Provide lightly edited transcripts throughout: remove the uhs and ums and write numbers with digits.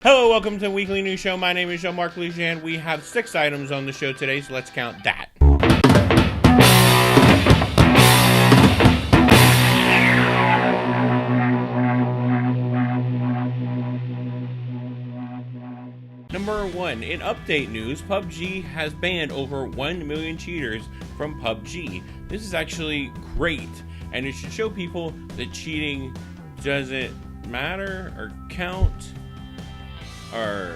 Hello, welcome to the Weekly News Show. My name is Jean-Marc Lujan. We have 6 items on the show today, so let's count that. Number 1, in update news, PUBG has banned over 1 million cheaters from PUBG. This is actually great, and it should show people that cheating doesn't matter or count, or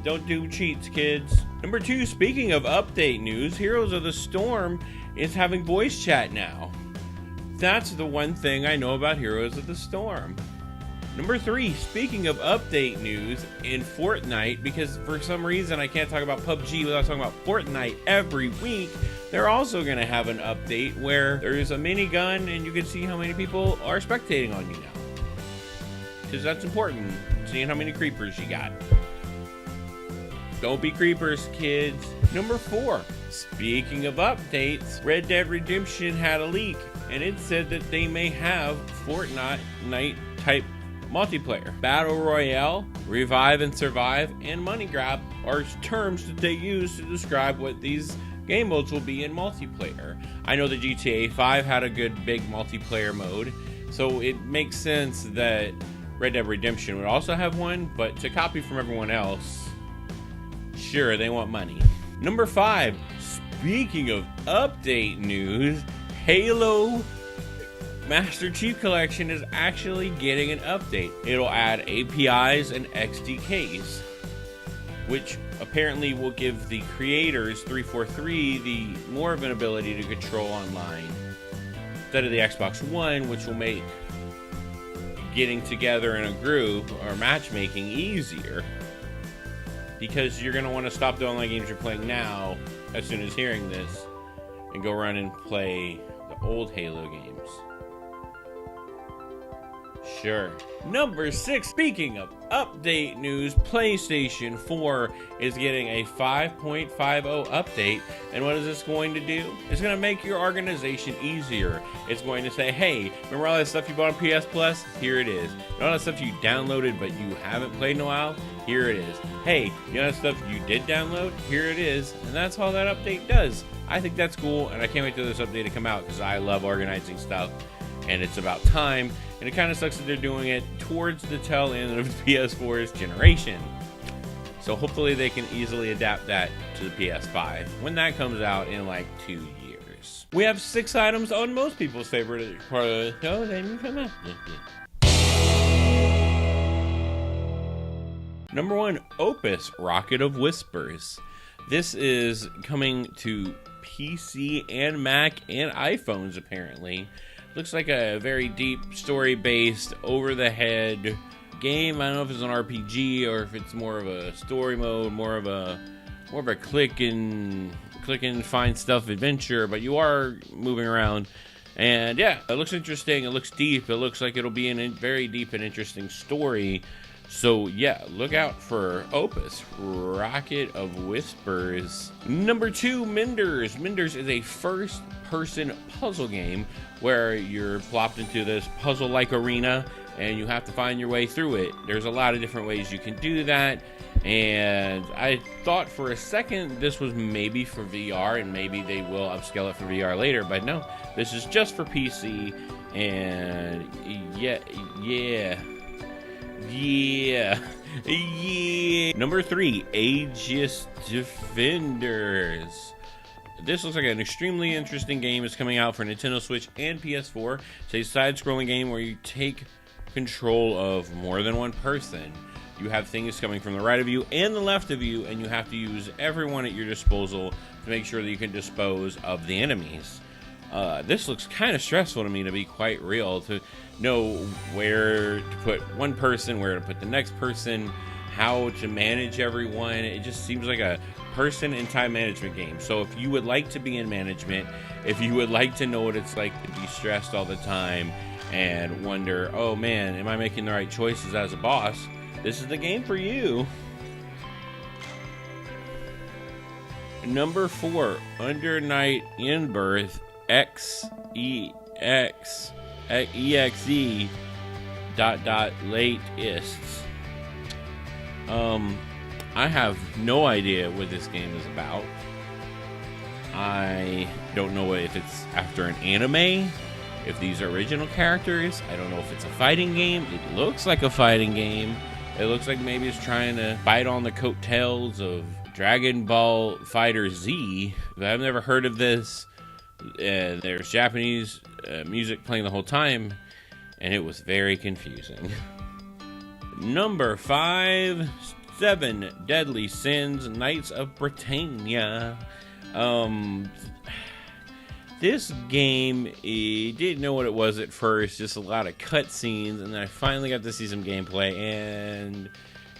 don't do cheats, kids. Number 2, speaking of update news, Heroes of the Storm is having voice chat now. That's the one thing I know about Heroes of the Storm. Number 3, speaking of update news in Fortnite, because for some reason I can't talk about PUBG without talking about Fortnite every week, they're also going to have an update where there's a minigun and you can see how many people are spectating on you now. Because that's important, seeing how many creepers you got. Don't be creepers, kids. Number 4, speaking of updates, Red Dead Redemption had a leak, and it said that they may have Fortnite type multiplayer. Battle Royale, Revive and Survive, and Money Grab are terms that they use to describe what these game modes will be in multiplayer. I know the GTA 5 had a good big multiplayer mode, so it makes sense that Red Dead Redemption would also have one, but to copy from everyone else, sure, they want money. Number 5, speaking of update news, Halo Master Chief Collection is actually getting an update. It'll add APIs and XDKs, which apparently will give the creators 343 the more of an ability to control online instead of the Xbox One, which will make getting together in a group or matchmaking easier, because you're going to want to stop the online games you're playing now as soon as hearing this and go run and play the old Halo games. Sure. Number 6, speaking of update news, PlayStation 4 is getting a 5.50 update, and what is this going to do? It's going to make your organization easier. It's going to say, hey, remember all that stuff you bought on PS Plus? Here it is. And all that stuff you downloaded but you haven't played in a while? Here it is. Hey, you know that stuff you did download? Here it is. And that's all that update does. I think that's cool, and I can't wait for this update to come out because I love organizing stuff, and it's about time. And it kind of sucks that they're doing it towards the tail end of the PS4's generation. So hopefully they can easily adapt that to the PS5 when that comes out in like 2 years. We have 6 items on most people's favorite part of the show. Then you come up. Number 1, Opus, Rocket of Whispers. This is coming to PC and Mac and iPhones apparently. Looks like a very deep story-based, over-the-head game. I don't know if it's an RPG or if it's more of a story mode, more of a click and find stuff adventure. But you are moving around, and yeah, it looks interesting. It looks deep. It looks like it'll be a very deep and interesting story. So yeah, look out for Opus, Rocket of Whispers. Number 2, Menders. Menders is a first-person puzzle game where you're plopped into this puzzle-like arena and you have to find your way through it. There's a lot of different ways you can do that, and I thought for a second this was maybe for VR and maybe they will upscale it for VR later, but no, this is just for PC. And yeah. Number 3, Aegis Defenders. This looks like an extremely interesting game. It's coming out for Nintendo Switch and PS4. It's a side-scrolling game where you take control of more than one person. You have things coming from the right of you and the left of you, and you have to use everyone at your disposal to make sure that you can dispose of the enemies. This looks kind of stressful to me, to be quite real, to know where to put one person, where to put the next person, how to manage everyone. It just seems like a person and time management game. So if you would like to be in management, if you would like to know what it's like to be stressed all the time and wonder, oh man, am I making the right choices as a boss? This is the game for you. Number 4, Under Night in Birth EXE latest. I have no idea what this game is about. I don't know if it's after an anime, if these are original characters. I don't know if it's a fighting game. It looks like a fighting game. It looks like maybe it's trying to bite on the coattails of Dragon Ball Fighter Z. I've never heard of this. There's Japanese music playing the whole time, and it was very confusing. Number 5, 7 Deadly Sins, Knights of Britannia. This game, didn't know what it was at first, just a lot of cutscenes, and then I finally got to see some gameplay, and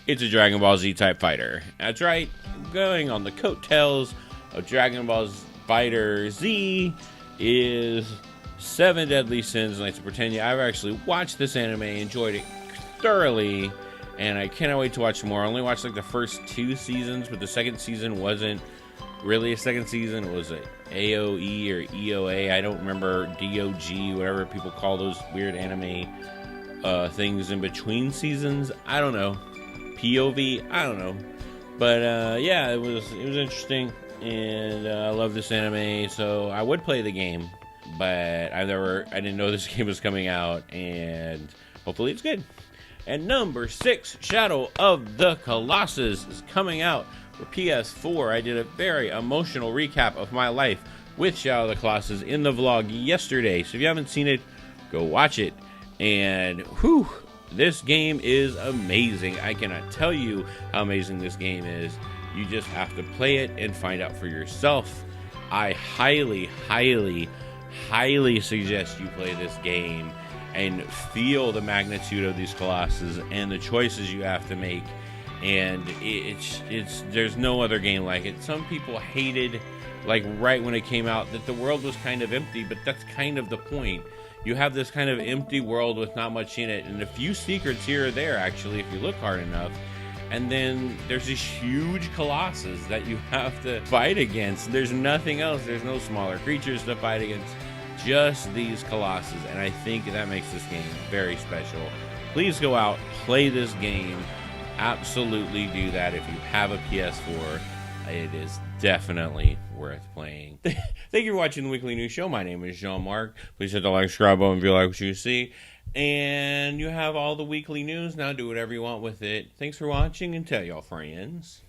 it's a Dragon Ball Z type fighter. That's right, going on the coattails of Dragon Ball Fighter Z is 7 Deadly Sins, Knights of Britannia. I've actually watched this anime, enjoyed it thoroughly, and I cannot wait to watch more. I only watched like the first 2 seasons, but the second season wasn't really a second season. It was a AOE or EOA. I don't remember, DOG, whatever people call those weird anime things in between seasons. I don't know. POV, I don't know. But yeah, it was interesting, and I love this anime, so I would play the game, but I didn't know this game was coming out, and hopefully it's good. And number 6, Shadow of the Colossus is coming out for PS4. I did a very emotional recap of my life with Shadow of the Colossus in the vlog yesterday, so if you haven't seen it, go watch it. And whew, this game is amazing. I cannot tell you how amazing this game is. You just have to play it and find out for yourself. I highly, highly, highly suggest you play this game and feel the magnitude of these colossus and the choices you have to make. And there's no other game like it. Some people hated, like right when it came out, that the world was kind of empty, but that's kind of the point. You have this kind of empty world with not much in it, and a few secrets here or there, actually, if you look hard enough. And then there's these huge colossus that you have to fight against. There's nothing else. There's no smaller creatures to fight against, just these colossus. And I think that makes this game very special. Please go out, play this game. Absolutely do that if you have a PS4. It is definitely worth playing. Thank you for watching the Weekly News Show. My name is Jean-Marc. Please hit the like, subscribe button if you like what you see. And you have all the weekly news. Now do whatever you want with it. Thanks for watching, and tell y'all friends.